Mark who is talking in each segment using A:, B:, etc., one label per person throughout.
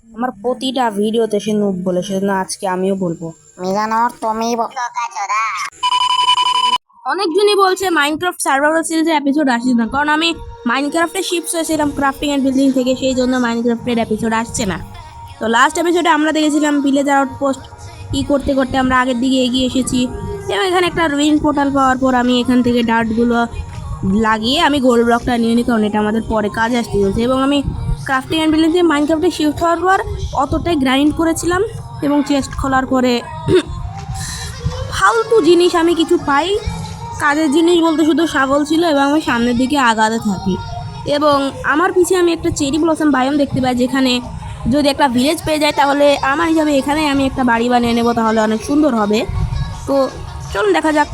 A: আমার প্রতিটা ভিডিওতে সে নুব বলে, সেজন্য আজকে আমিও বলবো।
B: মিজানোর তুমি
A: অনেকজনই বলছে মাইনক্রাফট সার্ভাইভাল সিরিজের এপিসোড আসছে না, কারণ আমি মাইনক্রাফটে শিফট হয়েছিলাম ক্রাফটিং অ্যান্ড বিল্ডিং থেকে, সেই জন্য মাইনক্রাফটের এপিসোড আসছে না। তো লাস্ট এপিসোডে আমরা দেখেছিলাম ভিলেজার আউটপোস্ট ই করতে করতে আমরা আগের দিকে এগিয়ে এসেছি, এবং এখানে একটা রুইন পোর্টাল পাওয়ার পর আমি এখান থেকে ডার্টগুলো লাগিয়ে আমি গোল্ড ব্লকটা নিয়ে নিই, কারণ এটা আমাদের পরে কাজে আসতে চলছে। এবং আমি ক্রাফটিং অ্যান্ড বিল্ডিং থেকে মাইনক্রাফটে শিফট হওয়ার পর অতটাই গ্রাইন্ড করেছিলাম, এবং চেস্ট খোলার পরে ফালতু জিনিস আমি কিছু পাই। কাজের জিনিস বলতে শুধু ছাগল ছিল, এবং আমি সামনের দিকে আগাতে থাকি, এবং আমার পিছে আমি একটা চেরি ব্লসম বায়োম দেখতে পাই, যেখানে যদি একটা ভিলেজ পেয়ে যায় তাহলে আমার হিসাবে এখানে আমি একটা বাড়ি বানিয়ে নেবো, তাহলে অনেক সুন্দর হবে। তো চলুন দেখা যাক।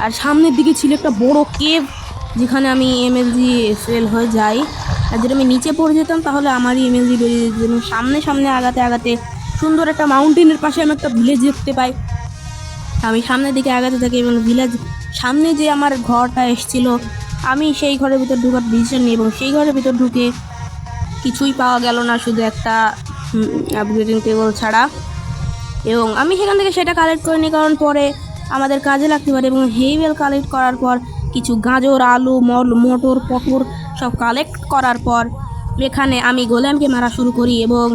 A: আর সামনের দিকে ছিল একটা বড় কেভ, যেখানে আমি এমএলজি ফেল হয়ে যাই, আর যদি আমি নিচে পড়ে যেতাম তাহলে আমারই এমএলজি বেরিয়ে যেত। এবং সামনে সামনে আগাতে আগাতে সুন্দর একটা মাউন্টেনের পাশে আমি একটা ভিলেজ দেখতে পাই। আমি সামনের দিকে আগাতে থাকি, এবং ভিলেজ সামনে যে আমার ঘরটা এসেছিল, আমি সেই ঘরের ভিতর ঢোকার ডিসিশন নিই, এবং সেই ঘরের ভিতর ঢুকে কিছুই পাওয়া গেল না, শুধু একটা আপগ্রেডিং টেবল ছাড়া। এবং আমি সেখান থেকে সেটা কালেক্ট করে নিই, কারণ পরে আমাদের কাজে লাগতে পারে। এবং হেইবেল কালেক্ট করার পর কিছু গাজর, আলু, মটর, পটর সব কালেক্ট করার পর এখানে আমি গোলেমকে মারা শুরু করি, এবং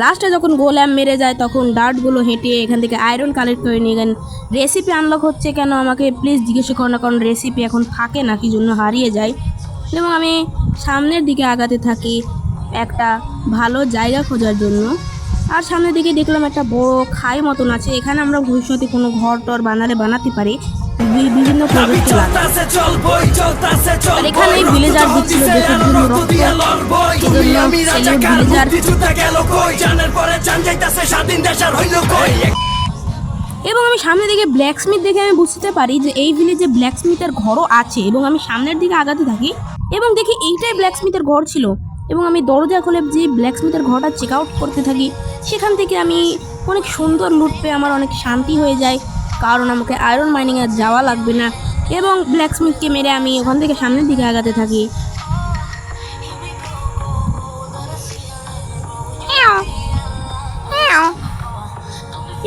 A: লাস্টে যখন গোলাম মেরে যায় তখন ডার্টগুলো হেঁটে এখান থেকে আয়রন কালেক্ট করে নিয়ে গেলেন। রেসিপি আনলক হচ্ছে কেন আমাকে প্লিজ জিজ্ঞেস করো না, কারণ রেসিপি এখন থাকে না, কি জন্য হারিয়ে যায়। এবং আমি সামনের দিকে আগাতে থাকি একটা ভালো জায়গা খোঁজার জন্য। আর সামনের দিকে দেখলাম একটা বড় খাই মতন আছে, এখানে আমরা ভবিষ্যতে কোনো ঘর টর বানাতে পারি বিভিন্ন প্রজেক্ট লাগে। আর এখানে ভিলেজার দিচ্ছিল দেশের জন্য রক্ত, এবং আমি সামনের দিকে ব্ল্যাকস্মিথ দেখে আমি বুঝতে পারি যে এই ভিলেজে ব্ল্যাকস্মিথের ঘরও আছে। এবং আমি সামনের দিকে আগাতে থাকি এবং দেখি এইটাই ব্ল্যাকস্মিথের ঘর ছিল, এবং আমি দরজা খুলে যে ব্ল্যাকস্মিথের ঘরটা চেক আউট করতে থাকি। সেখান থেকে আমি অনেক সুন্দর লুট পেয়ে আমার অনেক শান্তি হয়ে যায়, কারণ আমাকে আয়রন মাইনিংয়ে যাওয়া লাগবে না। এবং ব্ল্যাকস্মিথকে মেরে আমি ওখান থেকে সামনের দিকে আগাতে থাকি।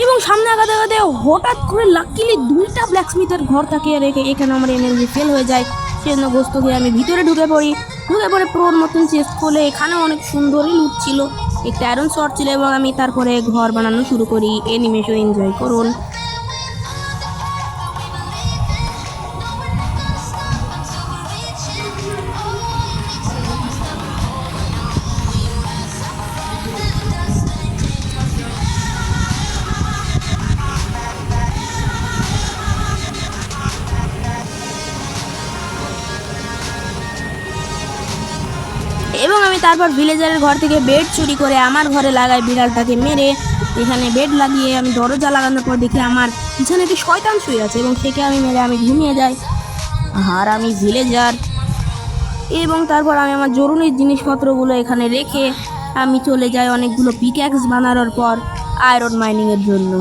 A: এবং সামনে আগাতে আগাতে হঠাৎ করে লাকিলি দুইটা ব্ল্যাকস্মিথের ঘর থাকে, আর এখানে আমার এনার্জি ফেল হয়ে যায়। সেজন্য গোস্ত খেয়ে আমি ভিতরে ঢুকে পড়ে প্রোর মতন চেস্ট খোলে, এখানেও অনেক সুন্দরই লুট ছিল, একটা আয়রন শর্ট ছিল, এবং আমি তারপরে ঘর বানানো শুরু করি। অ্যানিমেশন এনজয় করুন। এবং আমি তারপর ভিলেজারের ঘর থেকে বেড চুরি করে আমার ঘরে লাগাই, বিড়ালটাকে মেরে এখানে বেড লাগিয়ে আমি দরজা লাগানোর পর দেখি আমার পিছনে একটি শয়তান শুয়ে আছে, এবং সেকে আমি মেরে আমি ঘুমিয়ে যাই। আর আমি ভিলেজার, এবং তারপর আমি আমার জরুরি জিনিসপত্রগুলো এখানে রেখে আমি চলে যাই অনেকগুলো পিক্যাক্স বানানোর পর আয়রন মাইনিংয়ের জন্য,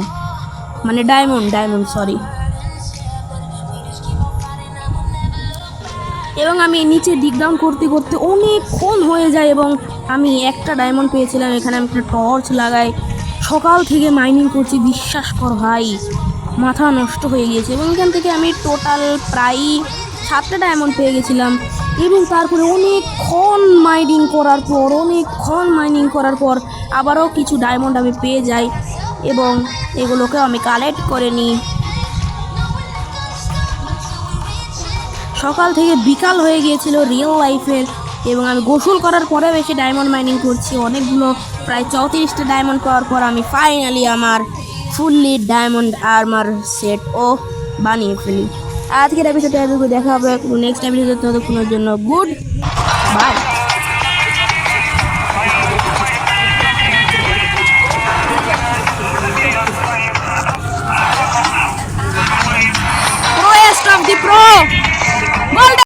A: মানে ডায়মন্ড সরি। এবং আমি নিচে ডিগ ডাউন করতে করতে অনেকক্ষণ হয়ে যায়, এবং আমি একটা ডায়মন্ড পেয়েছিলাম। এখানে আমি একটা টর্চ লাগাই, সকাল থেকে মাইনিং করছি, বিশ্বাস কর ভাই মাথা নষ্ট হয়ে গিয়েছে। এবং এখান থেকে আমি টোটাল প্রায় 7টা ডায়মন্ড পেয়ে গেছিলাম। এবং তারপরে অনেকক্ষণ মাইনিং করার পর আবারও কিছু ডায়মন্ড আমি পেয়ে যাই, এবং এগুলোকে আমি কালেক্ট করে নিই। সকাল থেকে বিকাল হয়ে গিয়েছিল রিয়েল লাইফের, এবং আমি গোসল করার পরে বেশি ডায়মন্ড মাইনিং করছি অনেকগুলো, প্রায় 34টা ডায়মন্ড পাওয়ার পর আমি ফাইনালি আমার ফুললি ডায়মন্ড আর্মার সেট ও বানিয়ে ফেলি। আজকের এপিসোডে দেখা হবে নেক্সট এপিসোডে, ততক্ষণের জন্য গুড